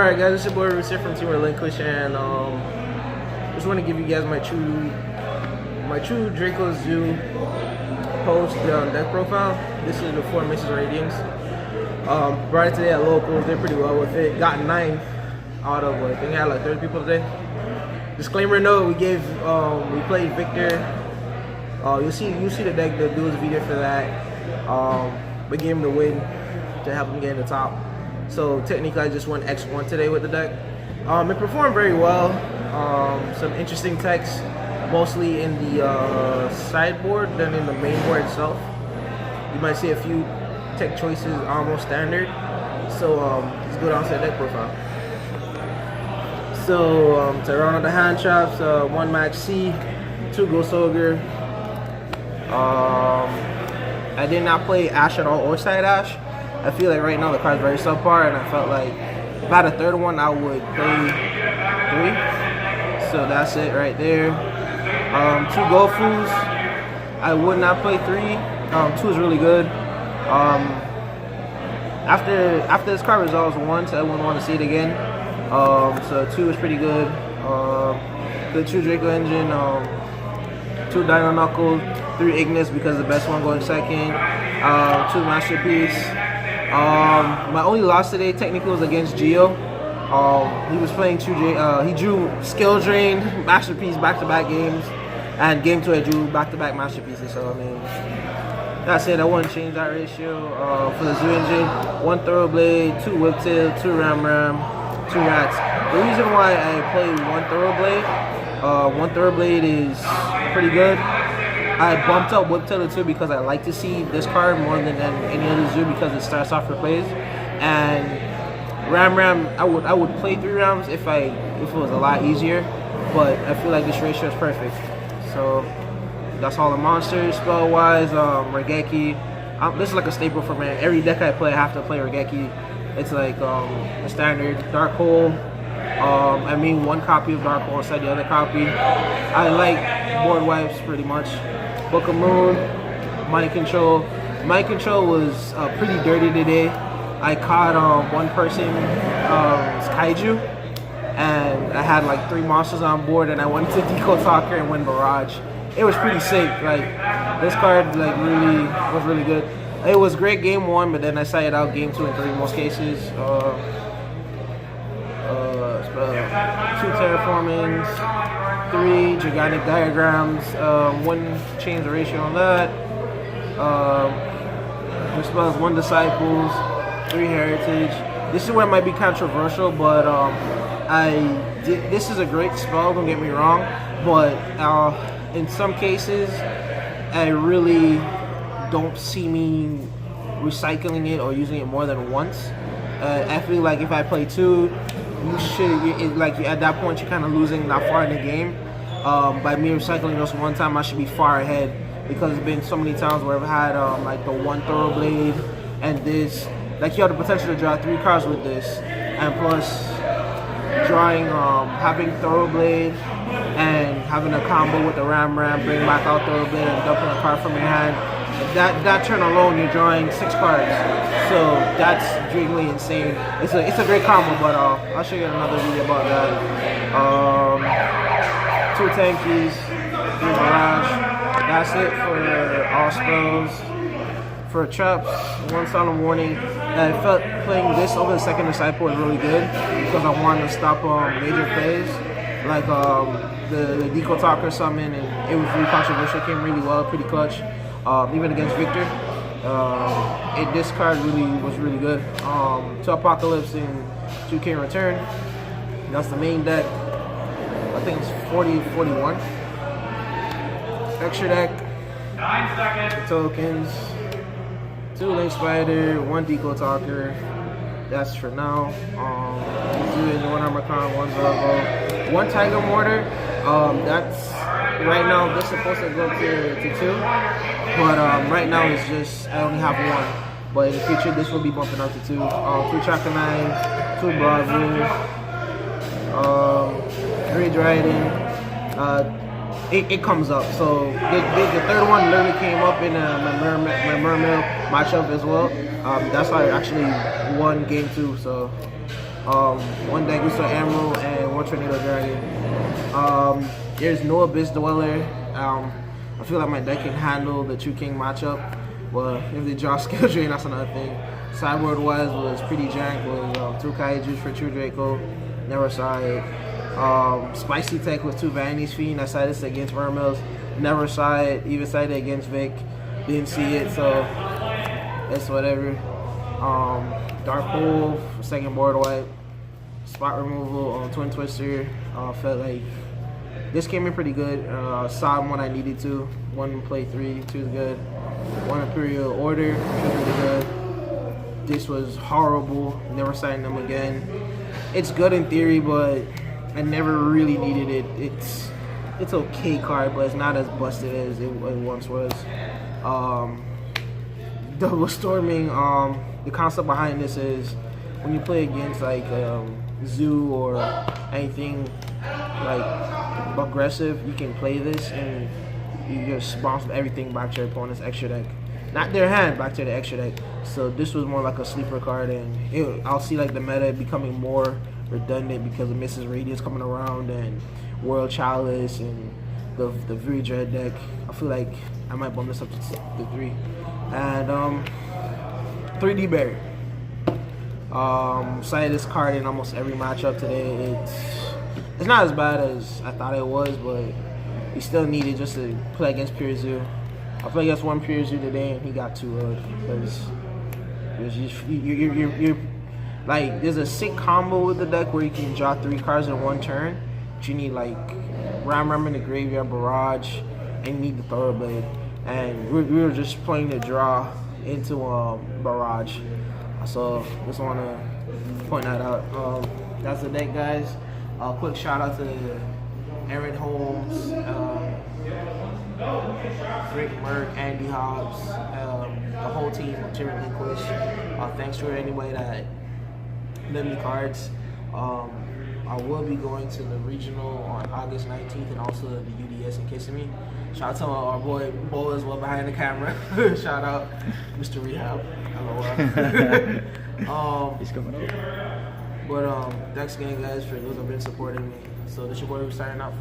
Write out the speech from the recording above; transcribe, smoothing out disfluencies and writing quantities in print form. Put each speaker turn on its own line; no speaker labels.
Alright guys, it's your boy Rootz here from Team Relinquish, and just want to give you guys my true Draco Zoo post deck profile. This is the 4 misses ratings. Brought it today at locals, did pretty well with it. Got 9th out of I think I had like 30 people today. Disclaimer note: we played Victor. You'll see the deck. They'll do a video for that. We gave him the win to help him get in the top. So technically I just went X1 today with the deck. It performed very well. Some interesting techs, mostly in the sideboard than in the main board itself. You might see a few tech choices almost standard. So let's go down to the deck profile. So to round out the hand traps, 1 Maxx C, 2 Ghost Ogre. I did not play Ash at all or Side Ash. I feel like right now the card's very subpar, and I felt like if I had a third one, I would play 3. So that's it right there. 2 Gofus. I would not play 3. 2 is really good. After this card resolves once, I wouldn't want to see it again. So 2 is pretty good. The 2 Draco engine. 2 Dino Knuckle. 3 Ignis because the best one going second. 2 Masterpiece. My only loss today technically was against Geo. He was playing 2 he drew Skill Drain, Masterpiece back-to-back games, and game 2 I drew back-to-back Masterpieces. So I mean, that's it. I wouldn't change that ratio. For the Zoo engine, 1 Thoroughblade, 2 Whiptail, 2 Ramram, 2 Rats. The reason why I play 1 Thoroughblade is pretty good. I bumped up Whiptail to 2 because I like to see this card more than any other Zoo because it starts off for plays. And Ramram, I would play 3 Rams if it was a lot easier, but I feel like this ratio is perfect. So that's all the monsters. Spell wise, Raigeki. This is like a staple for me. Every deck I play, I have to play Raigeki. It's like a standard. Dark Hole. I mean 1 copy of Dark Hole inside the other copy. I like board wipes pretty much. Book of Moon, Mind Control. Mind Control was pretty dirty today. I caught one person, Kaiju, and I had like 3 monsters on board, and I went to Decode Talker and went Barrage. It was pretty sick. Like this card, like was really good. It was great game 1, but then I sat it out game 2 and 3 in most cases. 2 Terraformings, 3 Dragonic Diagrams, 1 change the ratio on that. Which spells 1 Disciples, 3 Heritage. This is where it might be controversial, but this is a great spell, don't get me wrong, but in some cases I really don't see me recycling it or using it more than once. I feel like if I play 2, at that point you're kind of losing that far in the game. By me recycling this one time, I should be far ahead because there's been so many times where I've had like the 1 Thoroughblade and this. Like you have the potential to draw 3 cards with this, and plus drawing, having Thoroughblade and having a combo with the Ramram, bring back out Thoroughblade and dumping a card from your hand. That turn alone, you're drawing 6 cards. So that's really insane. It's a great combo, but I'll show you another video about that. 2 Tenkis, 3 Barrage. That's it for all spells. For traps, 1 Solemn Warning. I felt playing this over the second Disciple was really good because I wanted to stop major plays like the Decode Talker summon, and it was really controversial. It came really well, pretty clutch. Even against Victor, this card was really good. 2 Apolycase and 2 King Return. That's the main deck. I think it's 40-41. Extra deck.
9 seconds.
Tokens. 2 Link Spider, 1 Decode Talker. That's for now. 1 Hammerkong, 1 Zoarbow, 1 Tigermortar. That's right now. This is supposed to go to 2, but right now it's just I only have 1. But in the future, this will be bumping up to 2. 2 Chakinine, 2 Broadbull, 3 Drident. It comes up. So the 3rd one literally came up in my Mermail matchup as well. That's how I actually won game 2. So one Daigusto Emeral, and one Tornado Dragon. There's no Abyss Dweller. I feel like my deck can handle the 2 King matchup. Well, if they draw skill drain, that's another thing. Sideboard wise was pretty jank. Was 2 Kaijus for 2 Draco. Never saw it. Spicy Tech with 2 Vanity's Fiend. I saw this against Vermils. Never saw it. Even saw it against Vic. Didn't see it, so it's whatever. Dark Hole, second board wipe. Spot removal on Twin Twister. Felt like this came in pretty good. Saw one I needed to. 1 play 3, 2 is good. 1 Imperial Order, 2 really good. This was horrible. Never signed them again. It's good in theory, but I never really needed it. It's okay card, but it's not as busted as it once was. Double Storming. The concept behind this is when you play against like Zoo or anything like aggressive, you can play this and you just bounce everything back to your opponent's extra deck. Not their hand, back to the extra deck. So this was more like a sleeper card, and I'll see like the meta becoming more redundant because of Mrs. Radiance coming around and World Chalice and the very dread deck. I feel like I might bump this up to 3. And 3D Barrier. Cited this card in almost every matchup today. It's not as bad as I thought it was, but you still need it just to play against Pure Zoo. I played against 1 Pure Zoo today and he got 2 because you're like, there's a sick combo with the deck where you can draw 3 cards in 1 turn, but you need like Ramram in the graveyard, Barrage, and you need the Thoroughblade. And we were just playing the draw into Barrage. So just want to point that out. That's the deck, guys. Quick shout out to Aaron Holmes, Rick Merck, Andy Hobbs, the whole team of Tim Relinquish. Thanks for anybody that lent me cards. I will be going to the regional on August 19th and also the UDS in Kissimmee. Shout out to our boy Bo as well behind the camera. Shout out Mr. Rehab. Hello.
He's coming over.
But thanks again, guys, for those who have been supporting me. So this your boy, we're signing off.